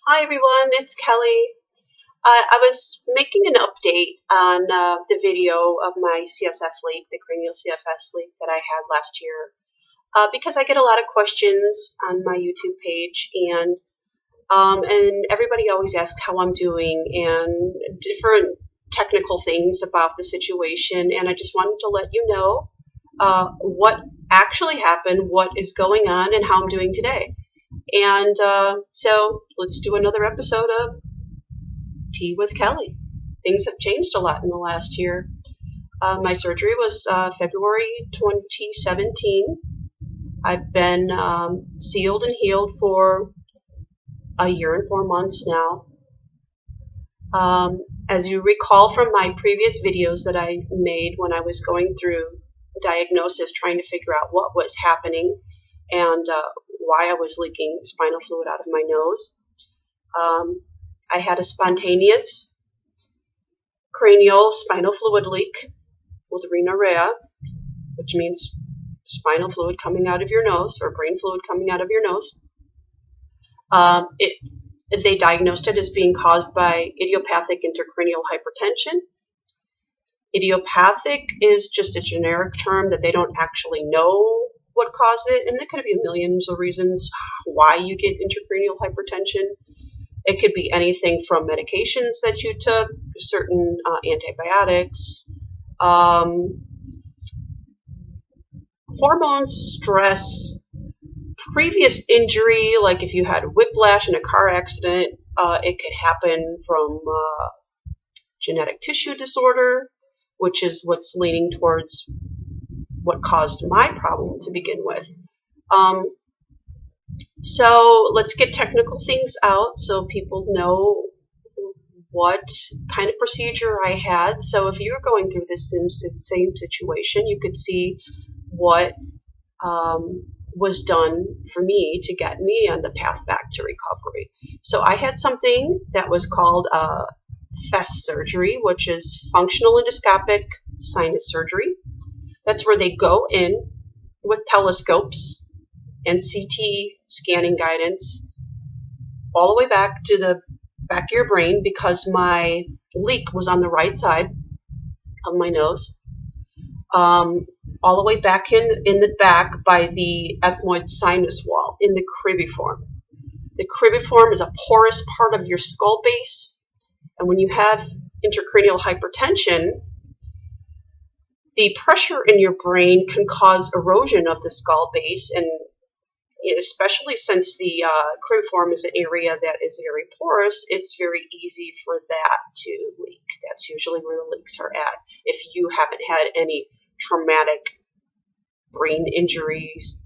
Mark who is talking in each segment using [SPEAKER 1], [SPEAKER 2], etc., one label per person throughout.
[SPEAKER 1] Hi everyone, it's Kelly. I was making an update on the video of my CSF leak, the cranial CFS leak that I had last year, because I get a lot of questions on my YouTube page, and everybody always asks how I'm doing and different technical things about the situation, and I just wanted to let you know what actually happened, what is going on, and how I'm doing today. And so let's do another episode of Tea with Kelly. Things have changed a lot in the last year. My surgery was February 2017. I've been sealed and healed for a year and 4 months now. As you recall from my previous videos that I made when I was going through diagnosis, trying to figure out what was happening and why I was leaking spinal fluid out of my nose, I had a spontaneous cranial spinal fluid leak with rhinorrhea, which means spinal fluid coming out of your nose or brain fluid coming out of your nose. They diagnosed it as being caused by idiopathic intracranial hypertension. Idiopathic is just a generic term that they don't actually know what caused it, and there could be millions of reasons why you get intracranial hypertension. It could be anything from medications that you took, certain antibiotics, hormones, stress, previous injury, like if you had whiplash in a car accident. It could happen from genetic tissue disorder, which is what's leaning towards what caused my problem to begin with. So let's get technical things out so people know what kind of procedure I had. So if you were going through this same situation, you could see what was done for me to get me on the path back to recovery. So I had something that was called FES surgery, which is functional endoscopic sinus surgery. That's where they go in with telescopes and CT scanning guidance all the way back to the back of your brain, because my leak was on the right side of my nose, all the way back in the back by the ethmoid sinus wall in the cribriform. The cribriform is a porous part of your skull base, and when you have intracranial hypertension, the pressure in your brain can cause erosion of the skull base, and especially since the cribriform is an area that is very porous, it's very easy for that to leak. That's usually where the leaks are at. If you haven't had any traumatic brain injuries,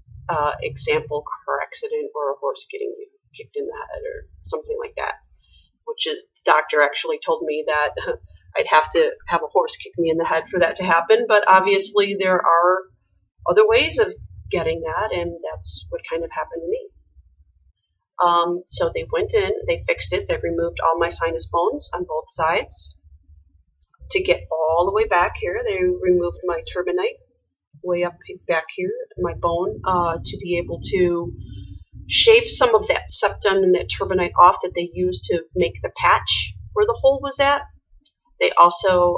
[SPEAKER 1] example, car accident or a horse getting you kicked in the head or something like that, which is, the doctor actually told me that I'd have to have a horse kick me in the head for that to happen, but obviously there are other ways of getting that, and that's what kind of happened to me. So they went in, they fixed it, they removed all my sinus bones on both sides. To get all the way back here, they removed my turbinate way up back here, my bone, to be able to shave some of that septum and that turbinate off that they used to make the patch where the hole was at. They also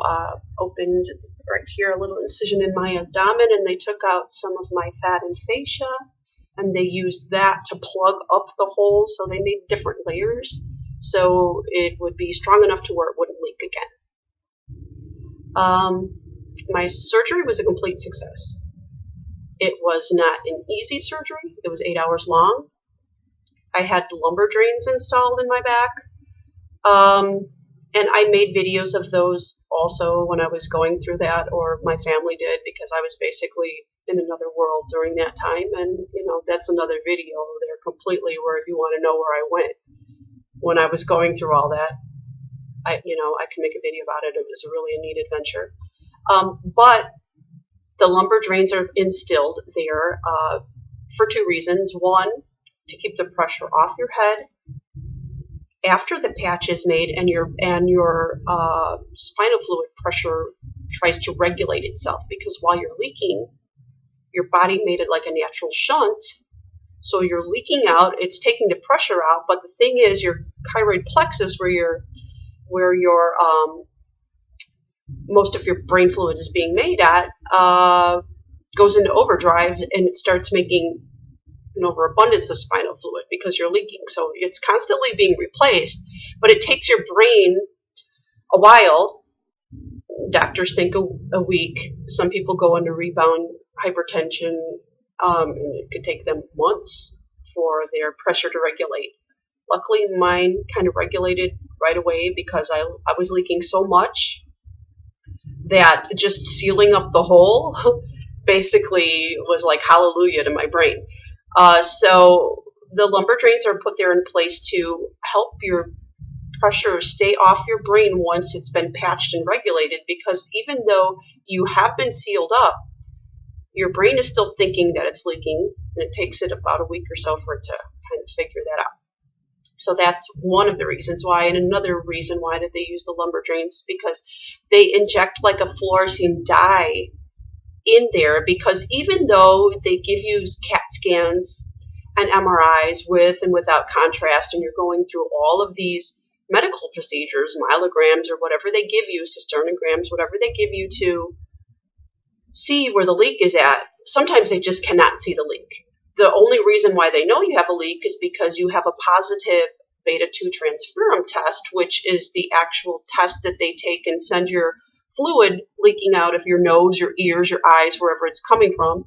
[SPEAKER 1] opened right here a little incision in my abdomen, and they took out some of my fat and fascia, and they used that to plug up the hole. So they made different layers so it would be strong enough to where it wouldn't leak again. My surgery was a complete success. It was not an easy surgery. It was 8 hours long. I had lumbar drains installed in my back. And I made videos of those also when I was going through that, or my family did, because I was basically in another world during that time. And, that's another video there completely, where if you want to know where I went when I was going through all that, I can make a video about it. It was really a neat adventure. But the lumbar drains are instilled there for two reasons. One, to keep the pressure off your head after the patch is made, and your spinal fluid pressure tries to regulate itself, because while you're leaking, your body made it like a natural shunt So you're leaking out, it's taking the pressure out, but the thing is your chyroid plexus, where your most of your brain fluid is being made at, goes into overdrive, and it starts making an overabundance of spinal fluid because you're leaking. So it's constantly being replaced, but it takes your brain a while. Doctors think a week. Some people go into rebound hypertension. It could take them months for their pressure to regulate. Luckily, mine kind of regulated right away because I was leaking so much that just sealing up the hole basically was like hallelujah to my brain. So the lumbar drains are put there in place to help your pressure stay off your brain once it's been patched and regulated, because even though you have been sealed up, your brain is still thinking that it's leaking, and it takes it about a week or so for it to kind of figure that out. So that's one of the reasons why. And another reason why that they use the lumbar drains, because they inject like a fluorescein dye in there, because even though they give you CAT scans and MRIs with and without contrast, and you're going through all of these medical procedures, myelograms or whatever they give you, cysternograms, whatever they give you to see where the leak is at, sometimes they just cannot see the leak. The only reason why they know you have a leak is because you have a positive beta-2 transferrin test, which is the actual test that they take and send your fluid leaking out of your nose, your ears, your eyes, wherever it's coming from,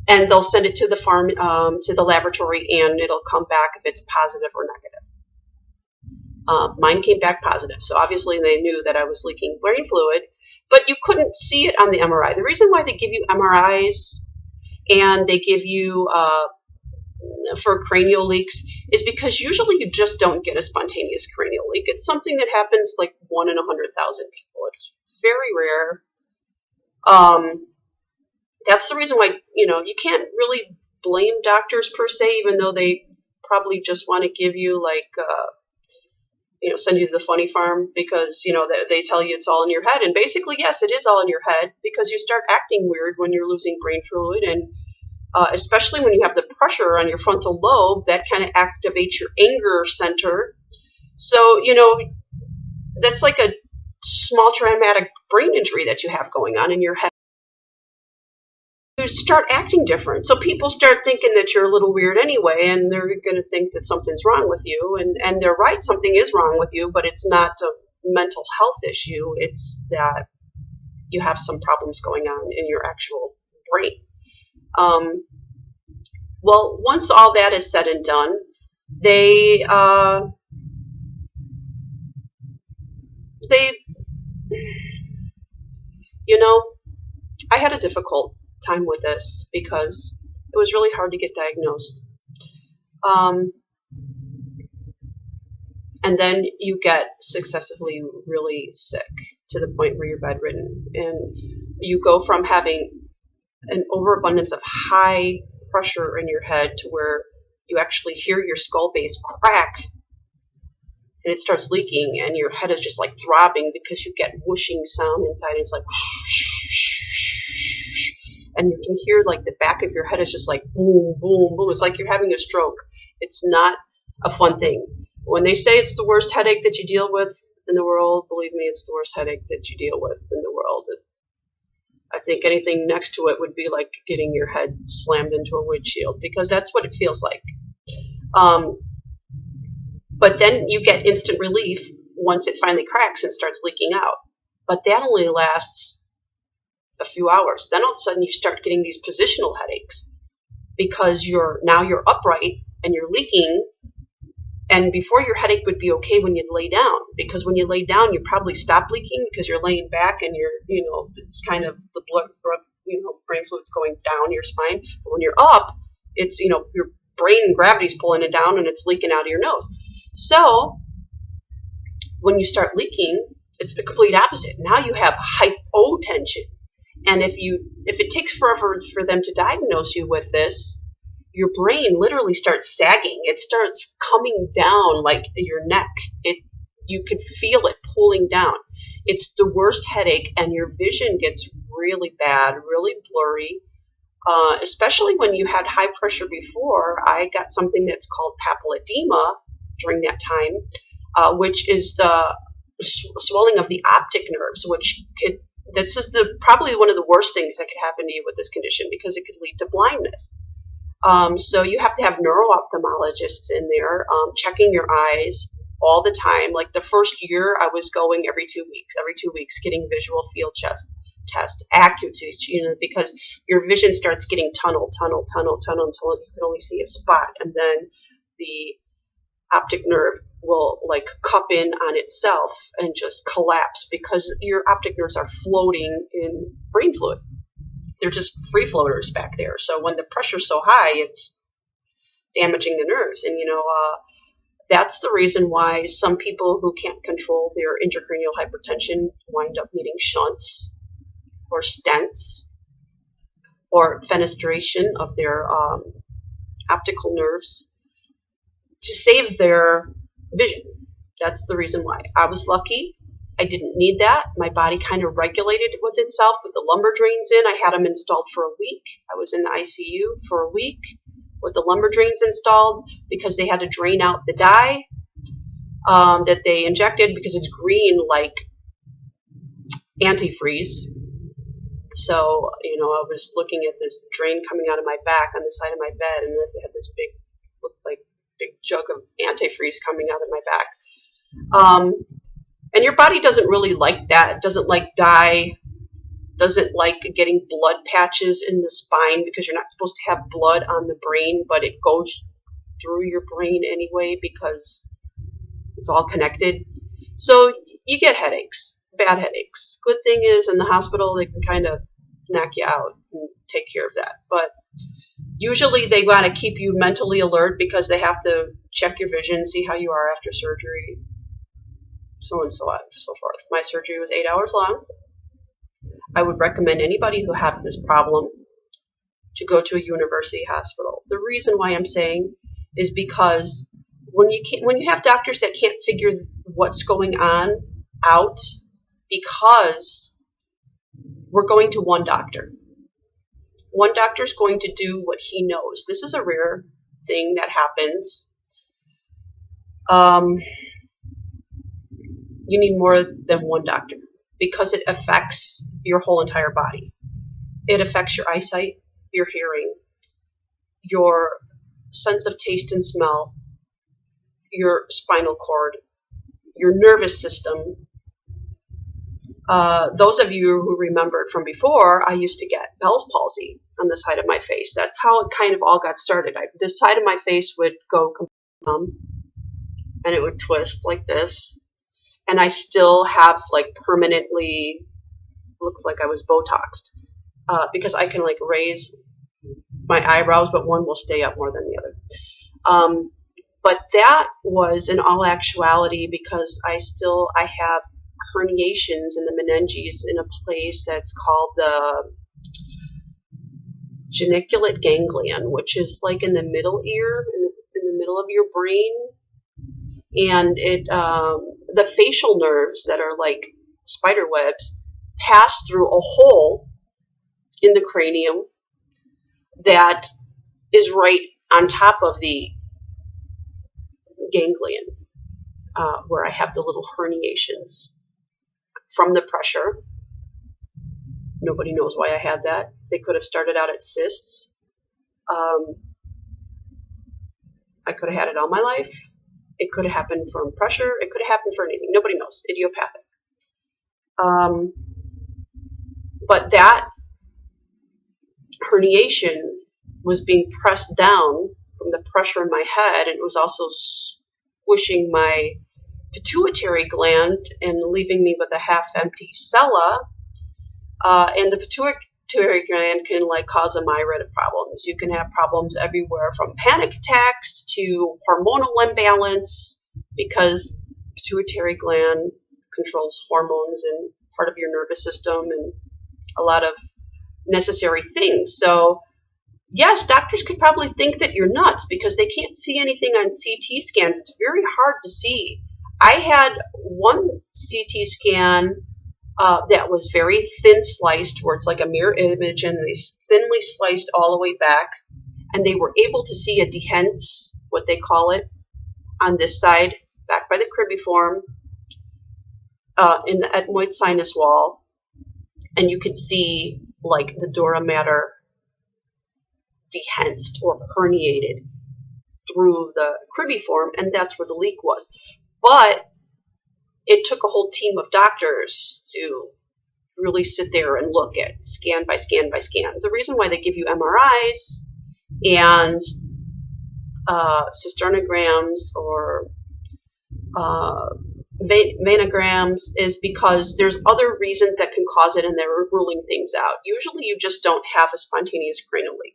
[SPEAKER 1] and they'll send it to the to the laboratory, and it'll come back if it's positive or negative. Mine came back positive, so obviously they knew that I was leaking brain fluid, but you couldn't see it on the MRI. The reason why they give you MRIs and they give you for cranial leaks is because usually you just don't get a spontaneous cranial leak. It's something that happens like 1 in 100,000 people. It's very rare. That's the reason why, you can't really blame doctors per se, even though they probably just want to give you like, send you to the funny farm, because, they tell you it's all in your head. And basically, yes, it is all in your head, because you start acting weird when you're losing brain fluid, and especially when you have the pressure on your frontal lobe, that kind of activates your anger center. So, that's like a small traumatic brain injury that you have going on in your head. You start acting different. So people start thinking that you're a little weird anyway, and they're going to think that something's wrong with you. And they're right, something is wrong with you, but it's not a mental health issue. It's that you have some problems going on in your actual brain. Well, once all that is said and done, they I had a difficult time with this because it was really hard to get diagnosed. And then you get successively really sick to the point where you're bedridden, and you go from having an overabundance of high pressure in your head to where you actually hear your skull base crack and it starts leaking, and your head is just like throbbing because you get whooshing sound inside, and it's like and you can hear like the back of your head is just like boom, boom, boom. It's like you're having a stroke. It's not a fun thing. When they say it's the worst headache that you deal with in the world, believe me, it's the worst headache that you deal with in the world. I think anything next to it would be like getting your head slammed into a windshield, because that's what it feels like. But then you get instant relief once it finally cracks and starts leaking out. But that only lasts a few hours. Then all of a sudden you start getting these positional headaches because you're upright and you're leaking. And before, your headache would be okay when you'd lay down, because when you lay down, you probably stop leaking because you're laying back and it's kind of the blood, brain fluid's going down your spine. But when you're up, it's, your brain gravity's pulling it down and it's leaking out of your nose. So when you start leaking, it's the complete opposite. Now you have hypotension. And if it takes forever for them to diagnose you with this, your brain literally starts sagging. It starts coming down like your neck. You can feel it pulling down. It's the worst headache, and your vision gets really bad, really blurry. especially when you had high pressure before. I got something that's called papilledema during that time, which is the swelling of the optic nerves, which could, this is probably one of the worst things that could happen to you with this condition, because it could lead to blindness. So you have to have neuro-ophthalmologists in there checking your eyes all the time. Like the first year, I was going every 2 weeks, getting visual field tests, acuity, because your vision starts getting tunnel until you can only see a spot, and then the optic nerve will like cup in on itself and just collapse, because your optic nerves are floating in brain fluid. They're just free floaters back there. So when the pressure's so high, it's damaging the nerves. And, that's the reason why some people who can't control their intracranial hypertension wind up needing shunts or stents or fenestration of their optical nerves to save their vision. That's the reason why. I was lucky. I didn't need that. My body kind of regulated with itself with the lumbar drains in. I had them installed for a week. I was in the ICU for a week with the lumbar drains installed, because they had to drain out the dye that they injected, because it's green like antifreeze. So, I was looking at this drain coming out of my back on the side of my bed, and it had this looked like big jug of antifreeze coming out of my back. And your body doesn't really like that. It doesn't like dye, doesn't like getting blood patches in the spine, because you're not supposed to have blood on the brain, but it goes through your brain anyway because it's all connected. So you get headaches, bad headaches. Good thing is in the hospital they can kind of knock you out and take care of that. But usually they want to keep you mentally alert, because they have to check your vision, see how you are after surgery, so on, so on, so forth. My surgery was 8 hours long. I would recommend anybody who has this problem to go to a university hospital. The reason why I'm saying is because when you have doctors that can't figure what's going on out, because we're going to one doctor. One doctor is going to do what he knows. This is a rare thing that happens. You need more than one doctor, because it affects your whole entire body. It affects your eyesight, your hearing, your sense of taste and smell, your spinal cord, your nervous system. Those of you who remembered from before, I used to get Bell's palsy on the side of my face. That's how it kind of all got started. This side of my face would go numb, and it would twist like this. And I still have like permanently, looks like I was Botoxed, because I can like raise my eyebrows, but one will stay up more than the other. But that was in all actuality because I have herniations in the meninges in a place that's called the geniculate ganglion, which is like in the middle ear, in the middle of your brain. And the facial nerves that are like spider webs pass through a hole in the cranium that is right on top of the ganglion, where I have the little herniations from the pressure. Nobody knows why I had that. They could have started out at cysts. I could have had it all my life. It could have happened from pressure. It could have happened for anything. Nobody knows. Idiopathic. But that herniation was being pressed down from the pressure in my head, and it was also squishing my pituitary gland and leaving me with a half-empty sella. And the pituitary gland can like cause a myriad of problems. You can have problems everywhere from panic attacks to hormonal imbalance, because pituitary gland controls hormones and part of your nervous system and a lot of necessary things. So yes, doctors could probably think that you're nuts because they can't see anything on CT scans. It's very hard to see. I had one CT scan that was very thin sliced, where it's like a mirror image, and they thinly sliced all the way back, and they were able to see a dehiscence, what they call it, on this side, back by the cribriform, in the ethmoid sinus wall, and you could see like the dura mater dehisced or herniated through the cribriform, and that's where the leak was. But it took a whole team of doctors to really sit there and look at scan by scan by scan. The reason why they give you MRIs and cysternograms or venograms is because there's other reasons that can cause it, and they're ruling things out. Usually you just don't have a spontaneous cranial leak.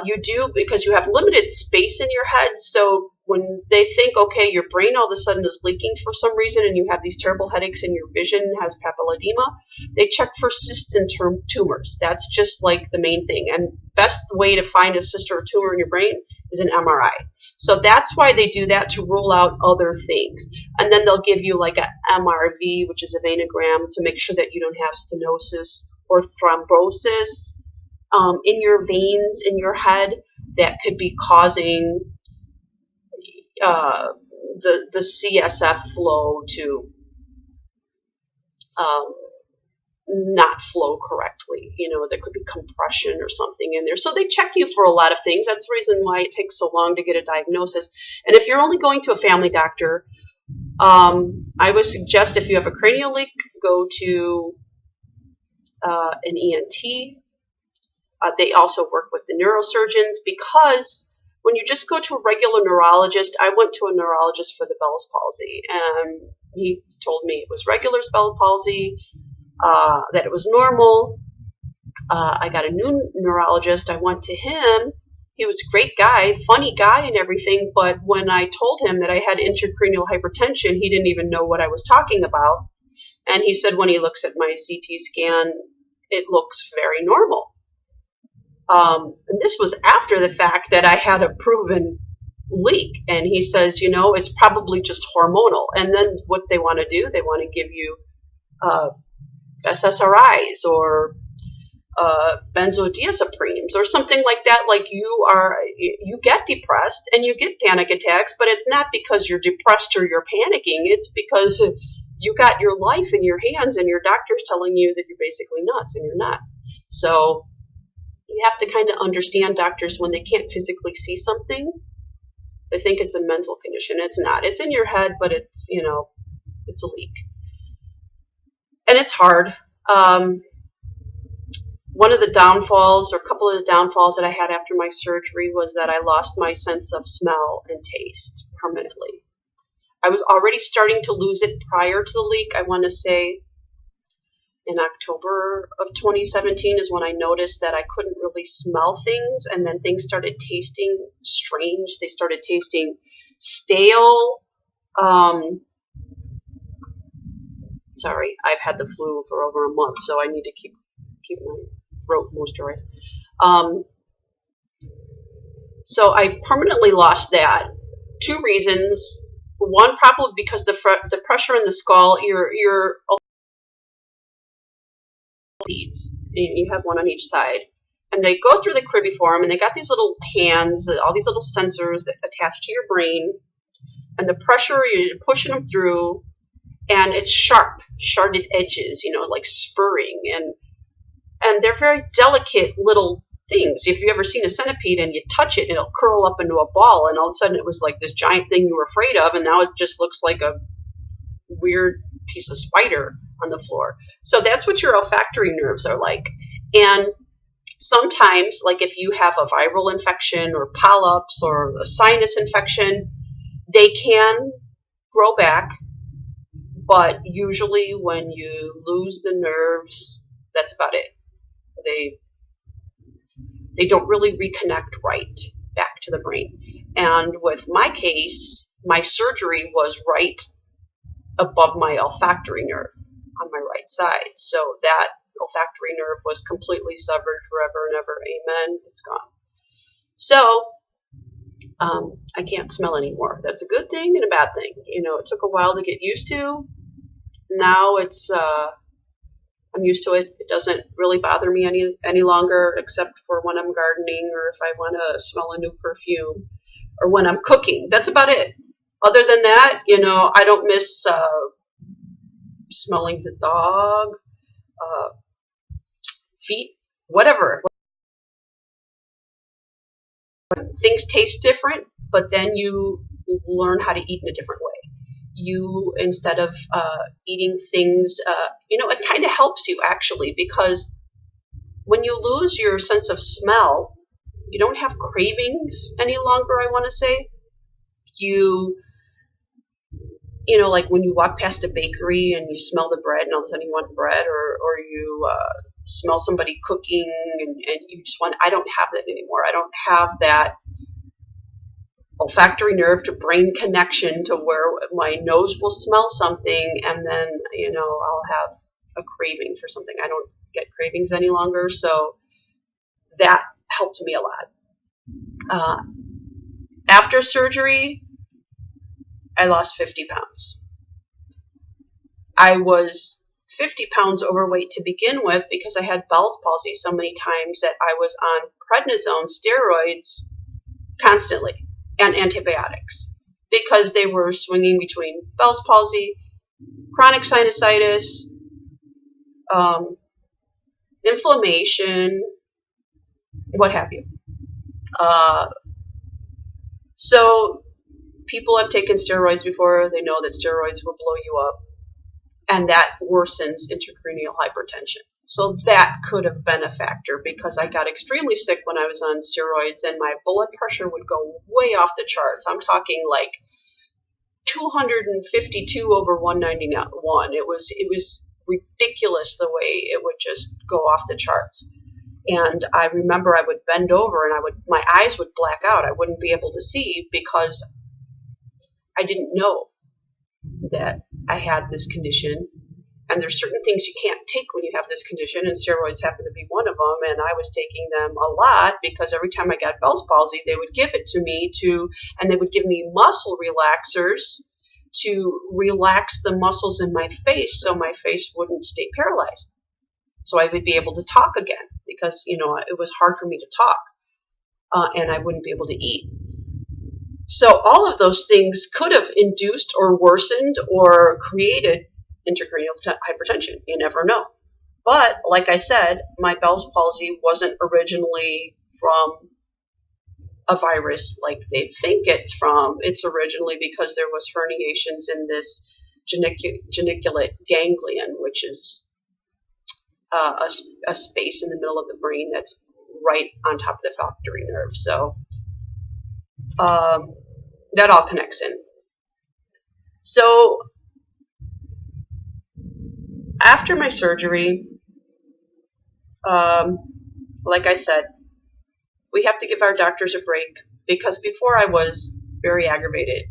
[SPEAKER 1] You do because you have limited space in your head, so when they think, okay, your brain all of a sudden is leaking for some reason and you have these terrible headaches and your vision has papilledema, they check for cysts and tumors. That's just like the main thing. And best way to find a cyst or a tumor in your brain is an MRI. So that's why they do that, to rule out other things. And then they'll give you like a MRV, which is a venogram, to make sure that you don't have stenosis or thrombosis in your veins in your head that could be causing the CSF flow to not flow correctly. You know, there could be compression or something in there. So they check you for a lot of things. That's the reason why it takes so long to get a diagnosis. And if you're only going to a family doctor, I would suggest if you have a cranial leak, go to an ENT. They also work with the neurosurgeons, because when you just go to a regular neurologist, I went to a neurologist for the Bell's palsy, and he told me it was regular Bell's palsy, that it was normal. I got a new neurologist. I went to him. He was a great guy, funny guy and everything, but when I told him that I had intracranial hypertension, he didn't even know what I was talking about. And he said when he looks at my CT scan, it looks very normal. And this was after the fact that I had a proven leak. And he says, you know, it's probably just hormonal. And then what they want to do, they want to give you SSRIs or benzodiazepine's or something like that. Like you get depressed and you get panic attacks, but it's not because you're depressed or you're panicking. It's because you got your life in your hands and your doctor's telling you that you're basically nuts, and you're not. So you have to kind of understand doctors when they can't physically see something. They think it's a mental condition. It's not. It's in your head, but it's, you know, it's a leak. And it's hard. One of the downfalls, or a couple of the downfalls that I had after my surgery, was that I lost my sense of smell and taste permanently. I was already starting to lose it prior to the leak. I want to say in October of 2017 is when I noticed that I couldn't really smell things, and then things started tasting strange. They started tasting stale. Sorry, I've had the flu for over a month, so I need to keep my throat moisturized. So I permanently lost that. Two reasons. One, probably because the pressure in the skull, your leads. You have one on each side, and they go through the cribriform, and they got these little hands, all these little sensors that attach to your brain, and the pressure, you're pushing them through, and it's sharp, sharded edges, you know, like spurring, and they're very delicate little things. If you've ever seen a centipede and you touch it, it'll curl up into a ball, and all of a sudden it was like this giant thing you were afraid of, and now it just looks like a weird piece of spider on the floor. So that's what your olfactory nerves are like. And sometimes, like if you have a viral infection or polyps or a sinus infection, they can grow back, but usually when you lose the nerves, that's about it. They don't really reconnect right back to the brain. And with my case, my surgery was right above my olfactory nerve on my right side. So that olfactory nerve was completely severed forever and ever. Amen. It's gone. So I can't smell anymore. That's a good thing and a bad thing. You know, it took a while to get used to. Now it's I'm used to it. It doesn't really bother me any longer, except for when I'm gardening or if I want to smell a new perfume or when I'm cooking. That's about it. Other than that, I don't miss smelling the dog, feet, whatever. Things taste different, but then you learn how to eat in a different way. You, instead of eating things, it kind of helps you actually, because when you lose your sense of smell, you don't have cravings any longer, I want to say. Like when you walk past a bakery and you smell the bread and all of a sudden you want bread, or you smell somebody cooking and you just want, I don't have that anymore. I don't have that olfactory nerve to brain connection to where my nose will smell something and then, I'll have a craving for something. I don't get cravings any longer. So that helped me a lot. After surgery, I lost 50 pounds. I was 50 pounds overweight to begin with because I had Bell's palsy so many times that I was on prednisone, steroids constantly, and antibiotics because they were swinging between Bell's palsy, chronic sinusitis, inflammation, what have you. So people have taken steroids before. They know that steroids will blow you up, and that worsens intracranial hypertension. So that could have been a factor because I got extremely sick when I was on steroids and my blood pressure would go way off the charts. I'm talking like 252 over 191. It was ridiculous the way it would just go off the charts. And I remember I would bend over and my eyes would black out. I wouldn't be able to see because I didn't know that I had this condition. And there's certain things you can't take when you have this condition, and steroids happen to be one of them. And I was taking them a lot because every time I got Bell's palsy, they would give it to me and they would give me muscle relaxers to relax the muscles in my face so my face wouldn't stay paralyzed. So I would be able to talk again because, it was hard for me to talk and I wouldn't be able to eat. So all of those things could have induced or worsened or created intracranial hypertension. You never know. But like I said, my Bell's palsy wasn't originally from a virus like they think it's from. It's originally because there was herniations in this geniculate ganglion, which is a space in the middle of the brain that's right on top of the olfactory nerve. So that all connects in. So after my surgery, like I said, we have to give our doctors a break because before I was very aggravated,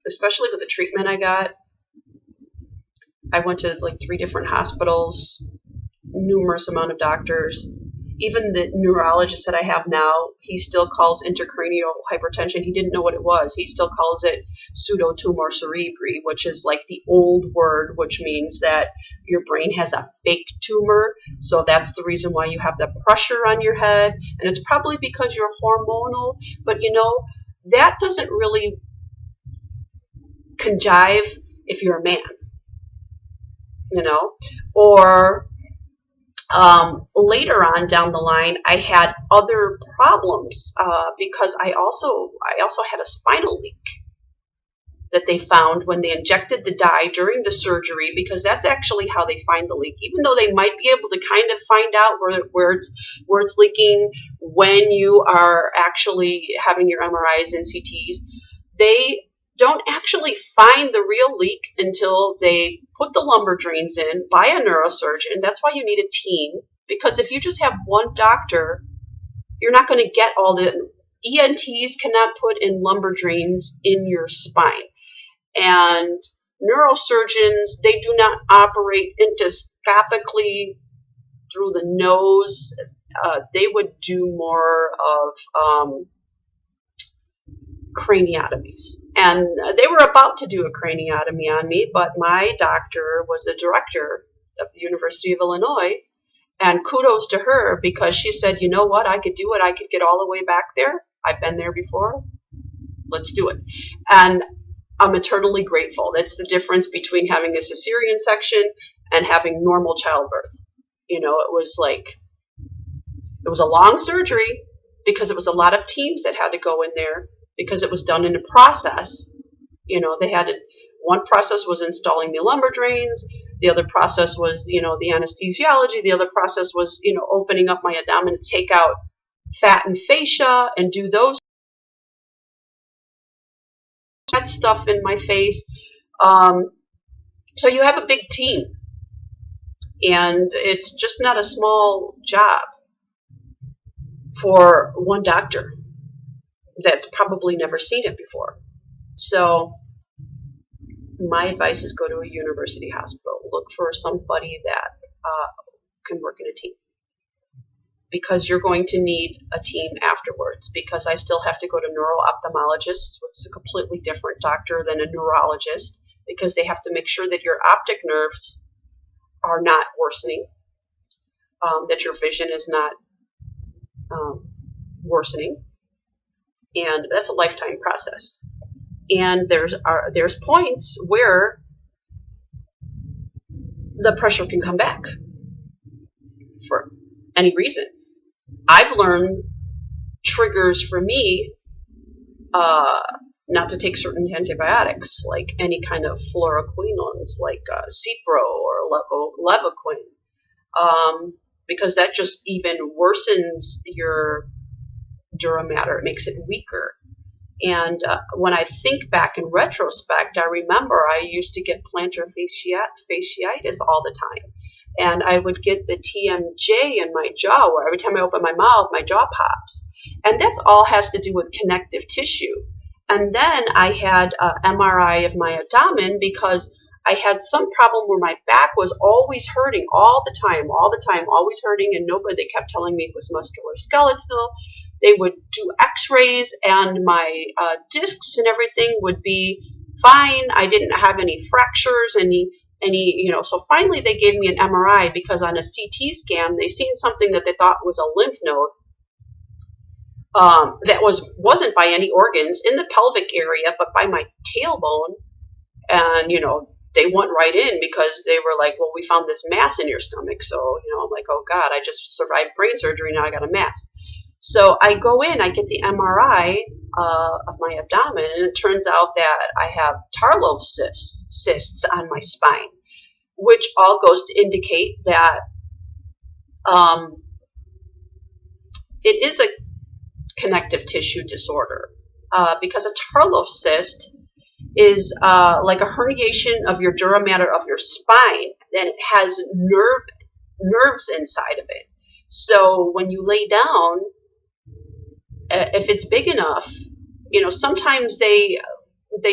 [SPEAKER 1] especially with the treatment I got. I went to like 3 different hospitals, numerous amount of doctors. Even the neurologist that I have now, he still calls intracranial hypertension. He didn't know what it was. He still calls it pseudotumor cerebri, which is like the old word, which means that your brain has a fake tumor. So that's the reason why you have the pressure on your head. And it's probably because you're hormonal. But, that doesn't really conjive if you're a man, or later on down the line, I had other problems because I also had a spinal leak that they found when they injected the dye during the surgery, because that's actually how they find the leak. Even though they might be able to kind of find out where it's leaking when you are actually having your MRIs and CTs, they don't actually find the real leak until they put the lumbar drains in by a neurosurgeon. That's why you need a team, because if you just have one doctor, you're not going to get all the ENTs cannot put in lumbar drains in your spine. And neurosurgeons, they do not operate endoscopically through the nose. They would do more of craniotomies. And they were about to do a craniotomy on me, but my doctor was a director of the University of Illinois. And kudos to her, because she said, you know what, I could do it. I could get all the way back there. I've been there before. Let's do it. And I'm eternally grateful. That's the difference between having a cesarean section and having normal childbirth. You know, it was a long surgery because it was a lot of teams that had to go in there because it was done in a process. You know, one process was installing the lumbar drains. The other process was, you know, the anesthesiology. The other process was, you know, opening up my abdomen to take out fat and fascia and do those that stuff in my face. So you have a big team, and it's just not a small job for one doctor that's probably never seen it before. So my advice is go to a university hospital. Look for somebody that can work in a team, because you're going to need a team afterwards, because I still have to go to neuro-ophthalmologists, which is a completely different doctor than a neurologist, because they have to make sure that your optic nerves are not worsening, that your vision is not worsening, and that's a lifetime process. And there's points where the pressure can come back for any reason. I've learned triggers for me not to take certain antibiotics, like any kind of fluoroquinolones, like Cipro or Levaquin, because that just even worsens your dura mater. It makes it weaker. And when I think back in retrospect, I remember I used to get plantar fasciitis all the time. And I would get the TMJ in my jaw, where every time I open my mouth, my jaw pops. And that's all has to do with connective tissue. And then I had an MRI of my abdomen because I had some problem where my back was always hurting all the time, always hurting. And they kept telling me it was musculoskeletal. They would do x-rays, and my discs and everything would be fine. I didn't have any fractures, so finally they gave me an MRI, because on a CT scan, they seen something that they thought was a lymph node that wasn't by any organs in the pelvic area, but by my tailbone. And, they went right in, because they were like, well, we found this mass in your stomach. So, I'm like, oh God, I just survived brain surgery. Now I got a mass. So I go in, I get the MRI of my abdomen, and it turns out that I have Tarlov cysts on my spine, which all goes to indicate that it is a connective tissue disorder, because a Tarlov cyst is like a herniation of your dura mater of your spine, and it has nerves inside of it. So when you lay down, if it's big enough, sometimes they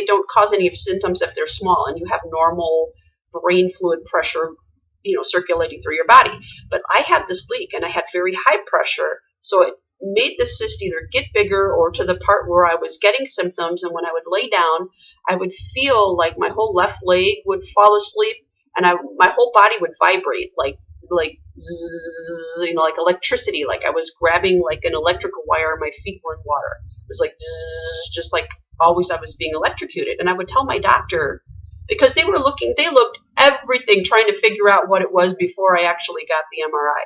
[SPEAKER 1] don't cause any symptoms if they're small and you have normal brain fluid pressure, circulating through your body. But I had this leak, and I had very high pressure, so it made the cyst either get bigger or to the part where I was getting symptoms. And when I would lay down, I would feel like my whole left leg would fall asleep, and my whole body would vibrate like zzz, like electricity, like I was grabbing like an electrical wire and my feet were in water. It was like zzz, just like always I was being electrocuted. And I would tell my doctor, because they looked everything trying to figure out what it was before I actually got the MRI.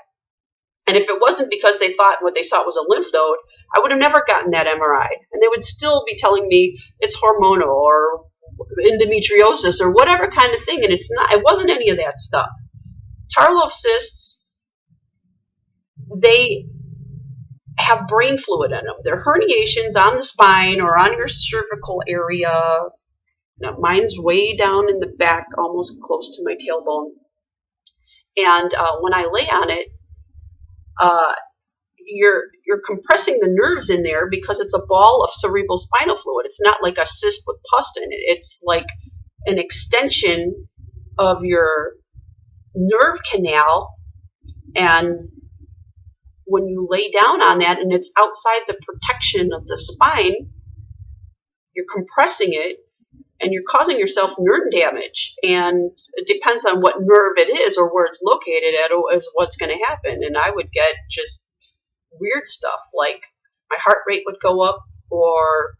[SPEAKER 1] And if it wasn't because they thought what they saw was a lymph node, I would have never gotten that MRI. And they would still be telling me it's hormonal or endometriosis or whatever kind of thing. And it wasn't any of that stuff. Tarlov cysts, they have brain fluid in them. They're herniations on the spine or on your cervical area. Now, mine's way down in the back, almost close to my tailbone. And when I lay on it, you're compressing the nerves in there, because it's a ball of cerebral spinal fluid. It's not like a cyst with pus in it. It's like an extension of your nerve canal. And when you lay down on that and it's outside the protection of the spine, you're compressing it, and you're causing yourself nerve damage. And it depends on what nerve it is or where it's located at is what's going to happen. And I would get just weird stuff, like my heart rate would go up, or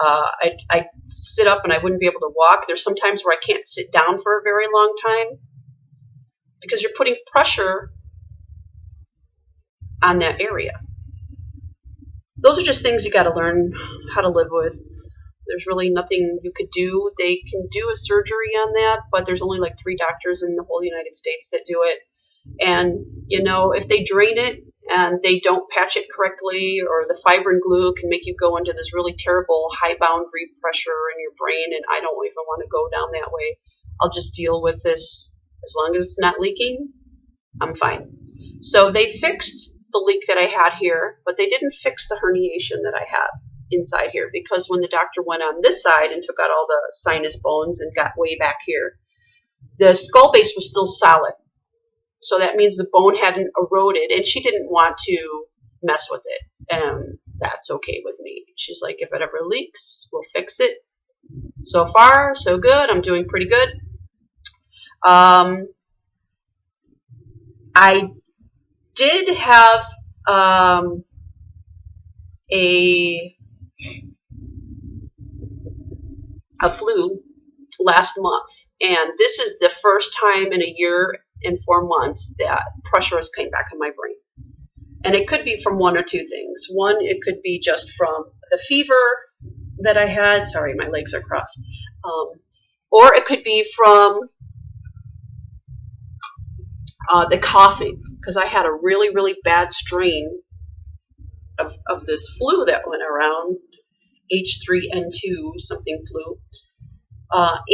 [SPEAKER 1] I'd sit up and I wouldn't be able to walk. There's some times where I can't sit down for a very long time because you're putting pressure on that area. Those are just things you got to learn how to live with. There's really nothing you could do. They can do a surgery on that, but there's only like 3 doctors in the whole United States that do it. And, you know, if they drain it and they don't patch it correctly, or the fibrin glue can make you go into this really terrible high boundary pressure in your brain, and I don't even want to go down that way. I'll just deal with this. As long as it's not leaking, I'm fine. So they fixed the leak that I had here, but they didn't fix the herniation that I have inside here, because when the doctor went on this side and took out all the sinus bones and got way back here, the skull base was still solid. So that means the bone hadn't eroded, and she didn't want to mess with it. And that's okay with me. She's like, if it ever leaks, we'll fix it. So far, so good. I'm doing pretty good. I did have a flu last month, and this is the first time in a year and 4 months that pressure has came back in my brain. And it could be from one or two things. One, it could be just from the fever that I had. Sorry, my legs are crossed. Or it could be from the coughing, because I had a really, really bad strain of this flu that went around, H3N2 something flu.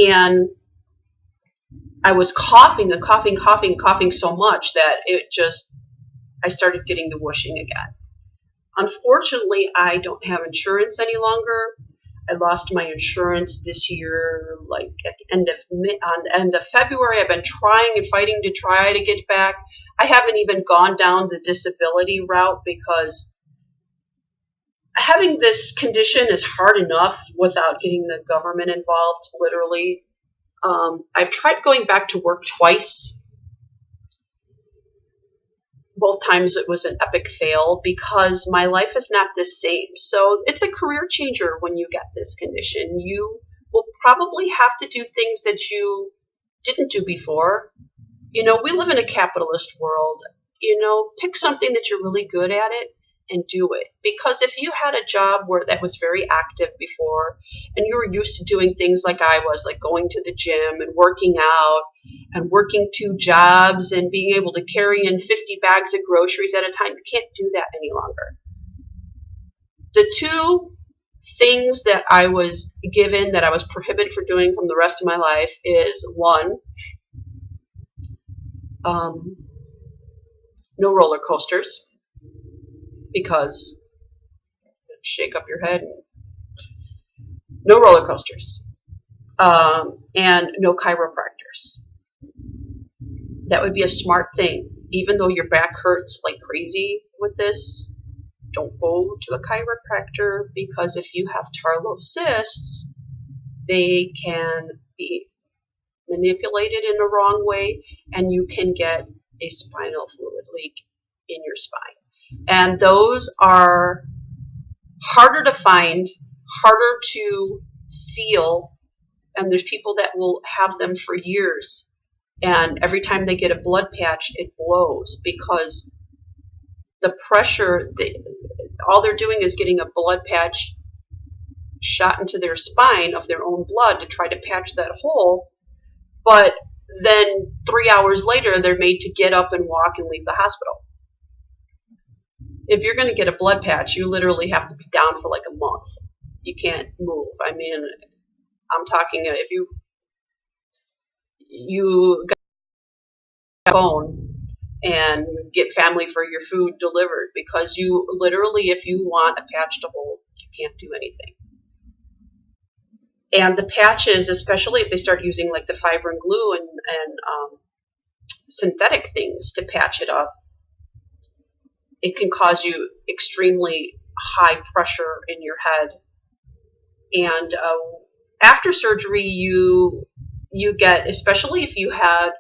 [SPEAKER 1] And I was coughing and coughing so much that I started getting the whooshing again. Unfortunately, I don't have insurance any longer. I lost my insurance this year, like at the end of February. I've been trying and fighting to try to get back. I haven't even gone down the disability route, because having this condition is hard enough without getting the government involved, literally. I've tried going back to work twice. Both times it was an epic fail, because my life is not the same. So it's a career changer when you get this condition. You will probably have to do things that you didn't do before. You know, we live in a capitalist world. You know, pick something that you're really good at it and do it. Because if you had a job that was very active before, and you were used to doing things like I was, like going to the gym and working out and working 2 jobs and being able to carry in 50 bags of groceries at a time, you can't do that any longer. The 2 things that I was given that I was prohibited from doing from the rest of my life is, 1, no roller coasters, because shake up your head. No roller coasters. And no chiropractors. That would be a smart thing. Even though your back hurts like crazy with this, don't go to a chiropractor, because if you have Tarlov cysts, they can be manipulated in the wrong way, and you can get a spinal fluid leak in your spine. And those are harder to find, harder to seal, and there's people that will have them for years. And every time they get a blood patch, it blows, because the pressure, all they're doing is getting a blood patch shot into their spine of their own blood to try to patch that hole. But then 3 hours later, they're made to get up and walk and leave the hospital. If you're going to get a blood patch, you literally have to be down for like a month. You can't move. I mean, I'm talking if you got a phone and get family for your food delivered, because you literally, if you want a patch to hold, you can't do anything. And the patches, especially if they start using like the fibrin glue and synthetic things to patch it up, it can cause you extremely high pressure in your head. And after surgery, you get, especially if you had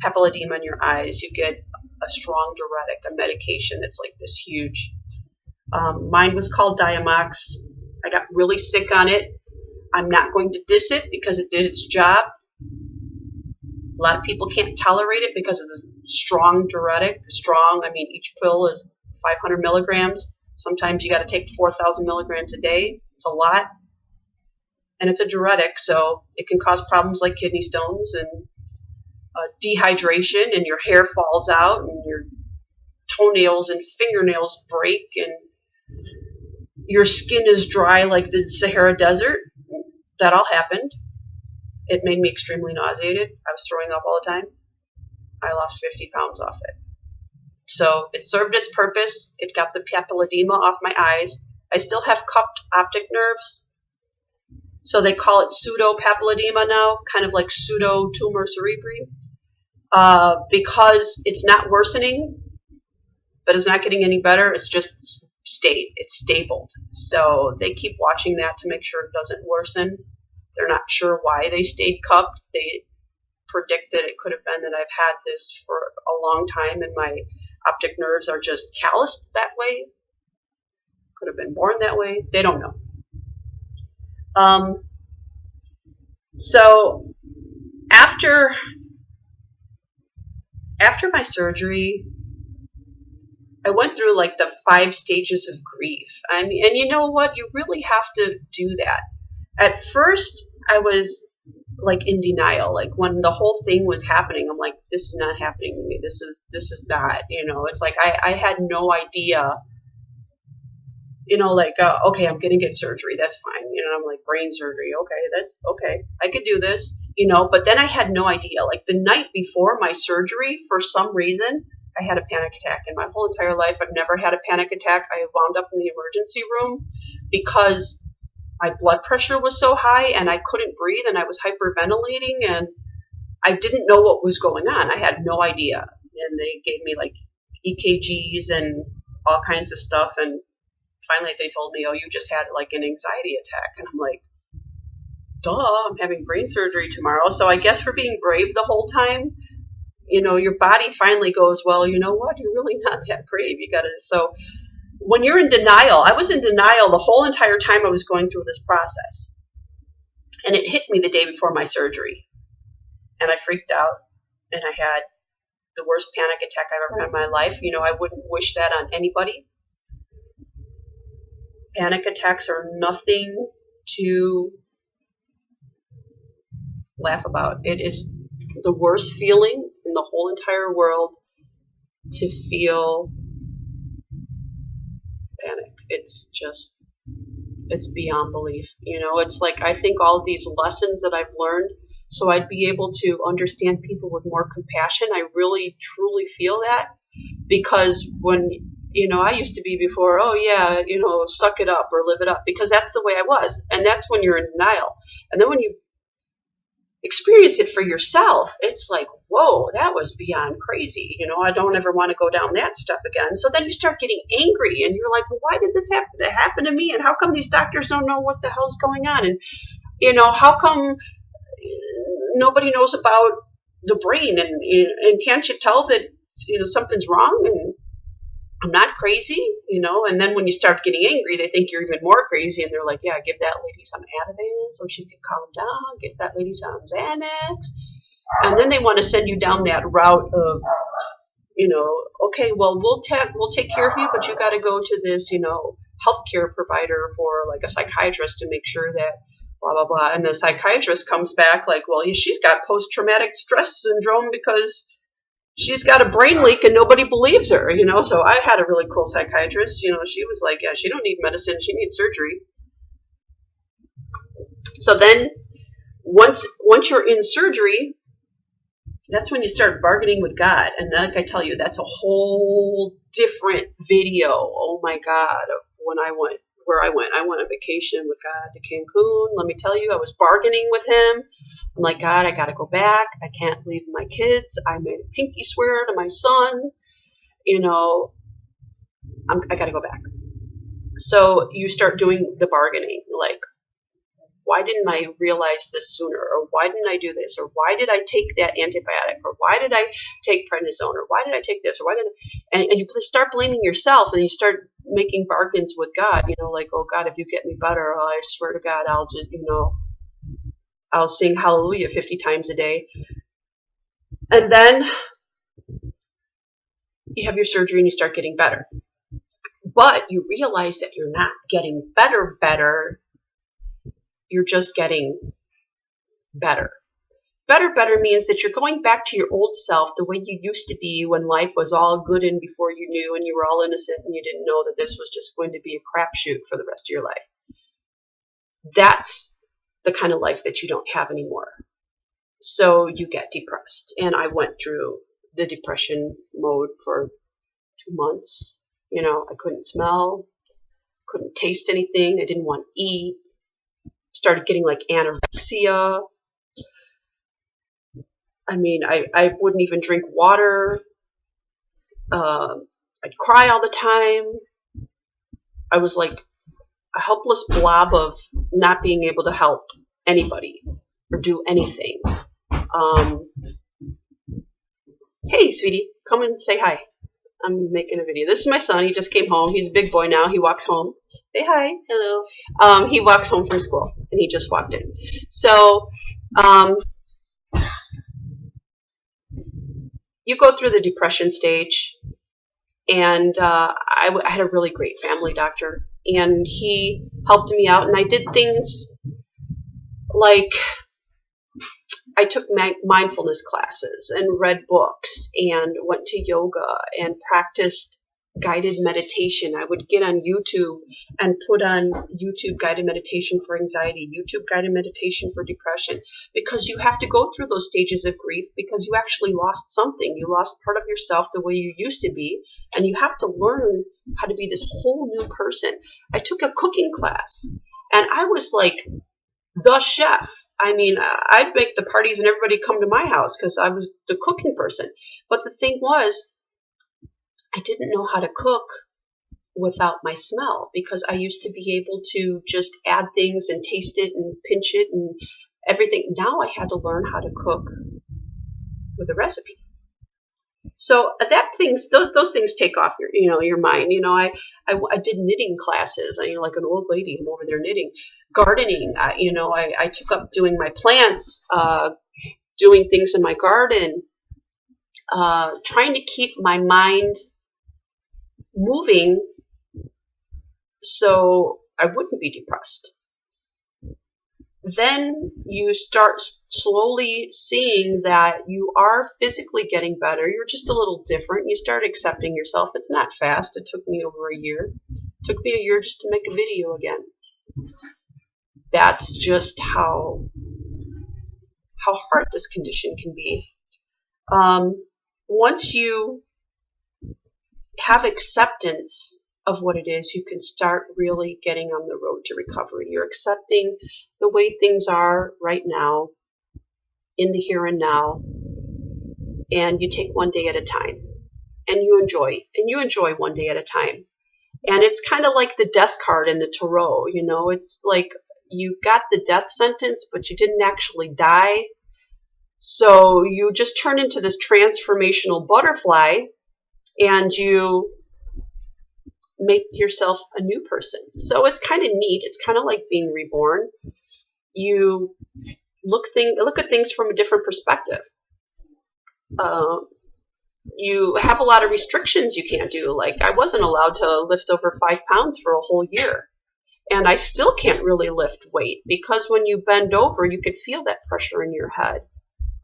[SPEAKER 1] papilledema in your eyes, you get a strong diuretic, a medication that's like this huge. Mine was called Diamox. I got really sick on it. I'm not going to diss it because it did its job. A lot of people can't tolerate it because it's a strong diuretic. Strong, I mean, each pill is 500 milligrams. Sometimes you got to take 4,000 milligrams a day. It's a lot. And it's a diuretic, so it can cause problems like kidney stones and dehydration, and your hair falls out, and your toenails and fingernails break, and your skin is dry like the Sahara Desert. That all happened. It made me extremely nauseated. I was throwing up all the time. I lost 50 pounds off it. So it served its purpose. It got the papilledema off my eyes. I still have cupped optic nerves. So they call it pseudo-papilledema now, kind of like pseudo-tumor cerebri, because it's not worsening, but it's not getting any better. It's just it's stabled. So they keep watching that to make sure it doesn't worsen. They're not sure why they stayed cupped. They predict that it could have been that I've had this for a long time and my optic nerves are just calloused that way. Could have been born that way. They don't know. So after my surgery, I went through like the 5 stages of grief. I mean, and you know what? You really have to do that. At first, I was like in denial. Like when the whole thing was happening, I'm like, this is not happening to me. This is not, it's like I had no idea, okay, I'm going to get surgery. That's fine. I'm like, brain surgery. Okay, that's okay. I could do this, but then I had no idea. Like the night before my surgery, for some reason, I had a panic attack. In my whole entire life, I've never had a panic attack. I wound up in the emergency room because my blood pressure was so high and I couldn't breathe and I was hyperventilating and I didn't know what was going on. I had no idea. And they gave me like EKGs and all kinds of stuff. And finally they told me, oh, you just had like an anxiety attack. And I'm like, duh, I'm having brain surgery tomorrow. So I guess for being brave the whole time, your body finally goes, well, you know what? You're really not that brave. So when you're in denial, I was in denial the whole entire time I was going through this process. And it hit me the day before my surgery. And I freaked out. And I had the worst panic attack I've ever had in my life. I wouldn't wish that on anybody. Panic attacks are nothing to laugh about. It is the worst feeling in the whole entire world to feel panic. It's beyond belief. It's like I think all of these lessons that I've learned, so I'd be able to understand people with more compassion. I really, truly feel that because when, I used to be before, oh yeah, suck it up or live it up because that's the way I was. And that's when you're in denial. And then when you experience it for yourself, it's like, whoa, that was beyond crazy. I don't ever want to go down that step again. So then you start getting angry and you're like, well, why did this happen to me? And how come these doctors don't know what the hell's going on? And, how come nobody knows about the brain? And can't you tell that, something's wrong? And I'm not crazy, and then when you start getting angry, they think you're even more crazy, and they're like, yeah, give that lady some Ativan so she can calm down, give that lady some Xanax, and then they want to send you down that route of, okay, well, we'll take care of you, but you got to go to this, healthcare provider for like a psychiatrist to make sure that blah, blah, blah, and the psychiatrist comes back like, well, she's got post-traumatic stress syndrome because she's got a brain leak and nobody believes her, So I had a really cool psychiatrist, she was like, yeah, she don't need medicine, she needs surgery. So then once you're in surgery, that's when you start bargaining with God. And like I tell you, that's a whole different video. Oh my God, of where I went on vacation with God to Cancun. Let me tell you, I was bargaining with him. I'm like, God, I got to go back. I can't leave my kids. I made a pinky swear to my son. I got to go back. So you start doing the bargaining. Like, why didn't I realize this sooner? Or why didn't I do this? Or why did I take that antibiotic? Or why did I take prednisone? Or why did I take this? Or why did I? And you start blaming yourself, and you start making bargains with God, like, oh God, if you get me better, oh, I swear to God, I'll just, I'll sing hallelujah 50 times a day. And then you have your surgery and you start getting better. But you realize that you're not getting better. You're just getting better. Better means that you're going back to your old self, the way you used to be when life was all good and before you knew and you were all innocent and you didn't know that this was just going to be a crapshoot for the rest of your life. That's the kind of life that you don't have anymore. So you get depressed. And I went through the depression mode for 2 months. I couldn't smell, couldn't taste anything. I didn't want to eat. Started getting like anorexia. I mean, I wouldn't even drink water. I'd cry all the time. I was like a helpless blob of not being able to help anybody or do anything. Hey, sweetie, come and say hi. I'm making a video. This is my son. He just came home. He's a big boy now. He walks home. Say hi.
[SPEAKER 2] Hello.
[SPEAKER 1] He walks home from school, and he just walked in. So, you go through the depression stage, and I had a really great family doctor, and he helped me out, and I did things like I took mindfulness classes and read books and went to yoga and practiced guided meditation. I would get on YouTube and put on YouTube guided meditation for anxiety, YouTube guided meditation for depression, because you have to go through those stages of grief because you actually lost something. You lost part of yourself the way you used to be, and you have to learn how to be this whole new person. I took a cooking class, and I was like the chef. I mean, I'd make the parties and everybody come to my house because I was the cooking person. But the thing was, I didn't know how to cook without my smell, because I used to be able to just add things and taste it and pinch it and everything. Now I had to learn how to cook with a recipe. So those things take off your mind. I did knitting classes. Like an old lady, I'm over there knitting. Gardening. I took up doing my plants, doing things in my garden, trying to keep my mind moving so I wouldn't be depressed. Then you start slowly seeing that you are physically getting better. You're just a little different. You start accepting yourself. It's not fast. It took me over a year. It took me a year just to make a video again. That's just how hard this condition can be. Once you have acceptance of what it is, you can start really getting on the road to recovery. You're accepting the way things are right now, in the here and now, and you take one day at a time, and you enjoy one day at a time. And it's kind of like the death card in the tarot. It's like you got the death sentence, but you didn't actually die. So you just turn into this transformational butterfly, and you make yourself a new person. So it's kind of neat. It's kind of like being reborn. You look at things from a different perspective. You have a lot of restrictions you can't do. Like, I wasn't allowed to lift over 5 pounds for a whole year. And I still can't really lift weight, because when you bend over, you could feel that pressure in your head.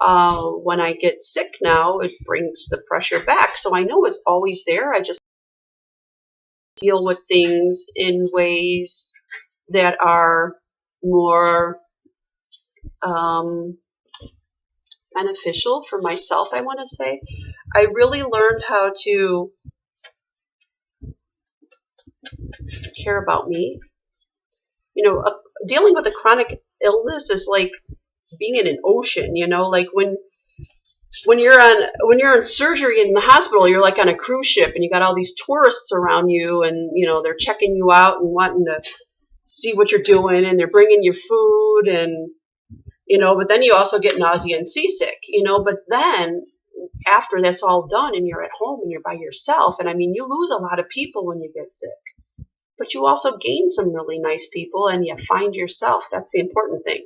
[SPEAKER 1] When I get sick now, it brings the pressure back. So I know it's always there. I just deal with things in ways that are more beneficial for myself, I want to say. I really learned how to care about me. Dealing with a chronic illness is like being in an ocean. Like when you're in surgery in the hospital, you're like on a cruise ship, and you got all these tourists around you, and they're checking you out and wanting to see what you're doing, and they're bringing you food, and but then you also get nausea and seasick, but then after that's all done and you're at home and you're by yourself, and I mean, you lose a lot of people when you get sick, but you also gain some really nice people, and you find yourself. That's the important thing.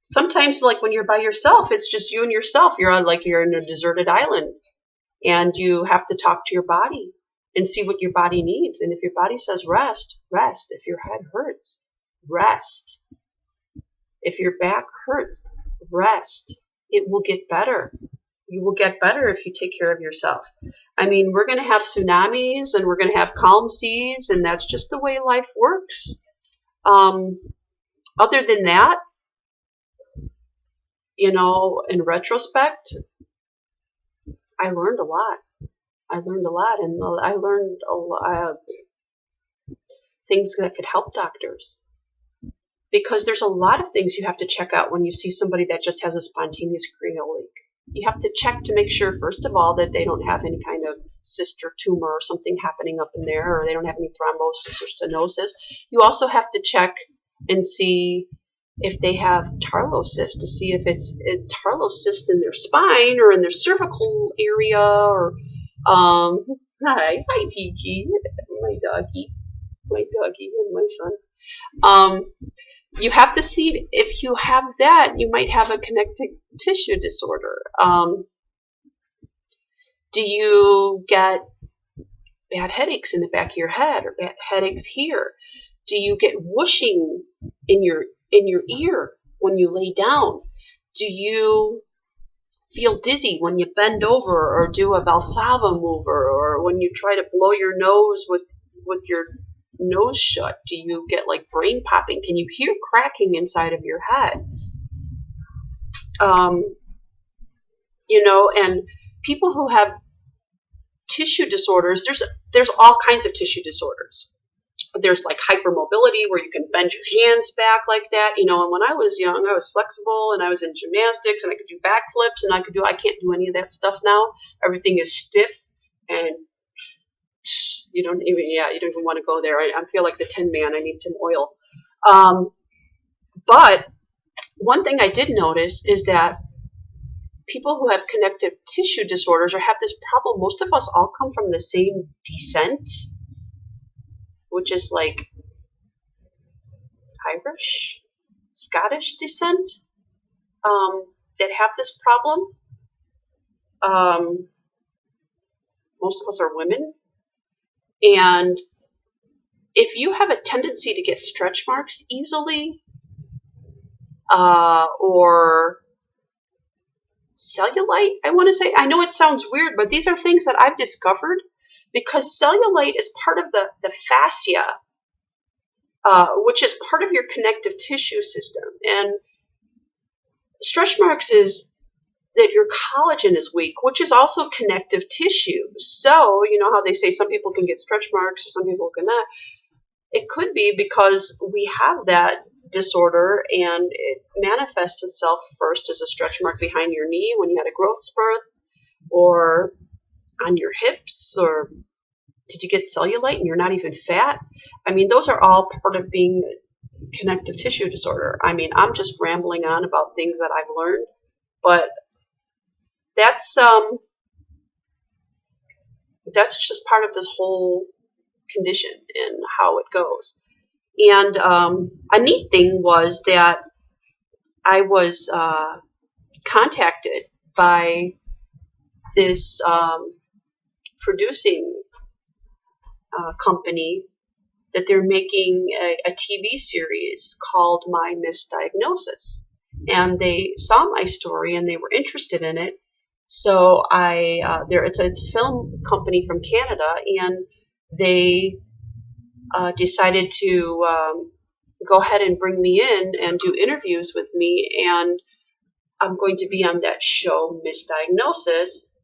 [SPEAKER 1] Sometimes, like when you're by yourself, it's just you and yourself. You're in a deserted island, and you have to talk to your body and see what your body needs. And if your body says rest, rest. If your head hurts, rest. If your back hurts, rest. It will get better. You will get better if you take care of yourself. I mean, we're going to have tsunamis and we're going to have calm seas, and that's just the way life works. Other than that, in retrospect, I learned a lot. And I learned a lot of things that could help doctors. Because there's a lot of things you have to check out when you see somebody that just has a spontaneous cranial leak. You have to check to make sure, first of all, that they don't have any kind of cyst or tumor or something happening up in there, or they don't have any thrombosis or stenosis. You also have to check and see if they have tarlocyst, to see if it's a tarlocyst in their spine or in their cervical area, or hi Peaky, my doggy and my son. You have to see if you have that, you might have a connective tissue disorder. Do you get bad headaches in the back of your head, or bad headaches here? Do you get whooshing in your ear when you lay down? Do you feel dizzy when you bend over or do a Valsalva mover, or when you try to blow your nose with your nose shut? Do you get like brain popping? Can you hear cracking inside of your head? And people who have tissue disorders, there's all kinds of tissue disorders. There's like hypermobility, where you can bend your hands back like that, and when I was young, I was flexible, and I was in gymnastics, and I could do backflips, and I can't do any of that stuff now. Everything is stiff, and you don't even want to go there. I feel like the Tin Man. I need some oil. But one thing I did notice is that people who have connective tissue disorders or have this problem, most of us all come from the same descent, which is like Irish, Scottish descent, that have this problem. Most of us are women. And if you have a tendency to get stretch marks easily, or cellulite, I want to say. I know it sounds weird, but these are things that I've discovered, because cellulite is part of the fascia, which is part of your connective tissue system. And stretch marks is that your collagen is weak, which is also connective tissue. So, you know how they say some people can get stretch marks or some people cannot. It could be because we have that disorder, and it manifests itself first as a stretch mark behind your knee when you had a growth spurt, or on your hips, or did you get cellulite and you're not even fat? I mean, those are all part of being connective tissue disorder. I mean, I'm just rambling on about things that I've learned, but that's just part of this whole condition and how it goes. And a neat thing was that I was contacted by this producing company that they're making a TV series called My Misdiagnosis. And they saw my story and they were interested in it. So it's a film company from Canada, and they decided to go ahead and bring me in and do interviews with me. And I'm going to be on that show, Misdiagnosis,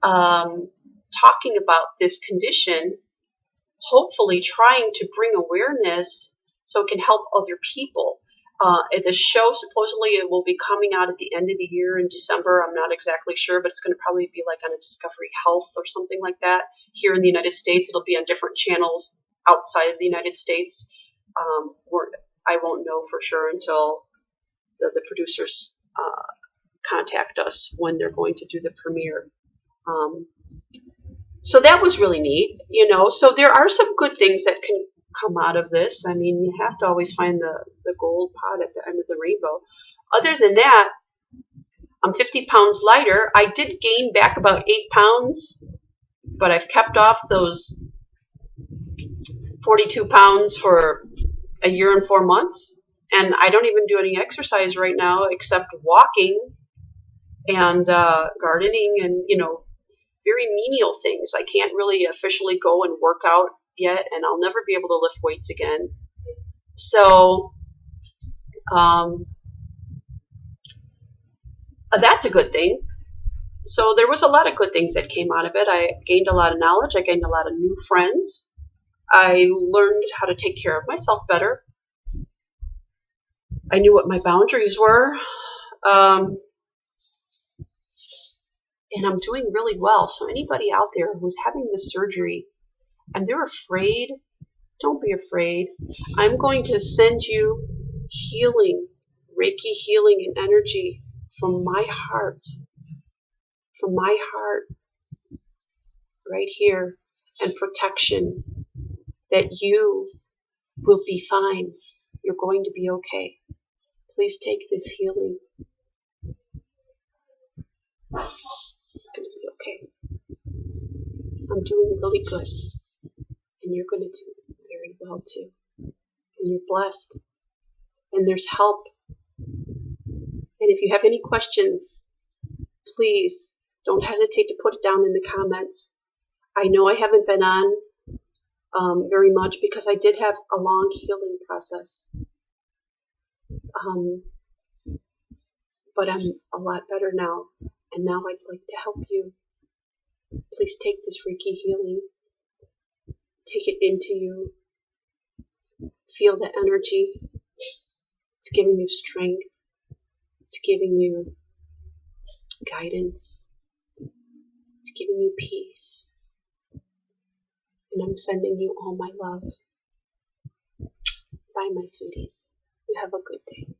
[SPEAKER 1] talking about this condition, hopefully trying to bring awareness so it can help other people. The show, supposedly, it will be coming out at the end of the year in December. I'm not exactly sure, but it's going to probably be like on a Discovery Health or something like that. Here in the United States, it'll be on different channels outside of the United States, I won't know for sure until the producers contact us when they're going to do the premiere. So that was really neat, So there are some good things that can come out of this. I mean, you have to always find the gold pot at the end of the rainbow. Other than that, I'm 50 pounds lighter. I did gain back about 8 pounds, but I've kept off those 42 pounds for a year and 4 months. And I don't even do any exercise right now except walking and gardening and, very menial things. I can't really officially go and work out yet, and I'll never be able to lift weights again. So that's a good thing. So there was a lot of good things that came out of it. I gained a lot of knowledge. I gained a lot of new friends. I learned how to take care of myself better. I knew what my boundaries were. And I'm doing really well. So anybody out there who's having this surgery and they're afraid, don't be afraid. I'm going to send you healing, Reiki healing and energy from my heart, right here, and protection that you will be fine. You're going to be okay. Please take this healing. It's going to be okay. I'm doing really good. And you're going to do very well too. And you're blessed. And there's help. And if you have any questions, please don't hesitate to put it down in the comments. I know I haven't been on very much because I did have a long healing process. But I'm a lot better now. And now I'd like to help you. Please take this Reiki healing. Take it into you. Feel the energy. It's giving you strength. It's giving you guidance. It's giving you peace. And I'm sending you all my love. Bye, my sweeties. You have a good day.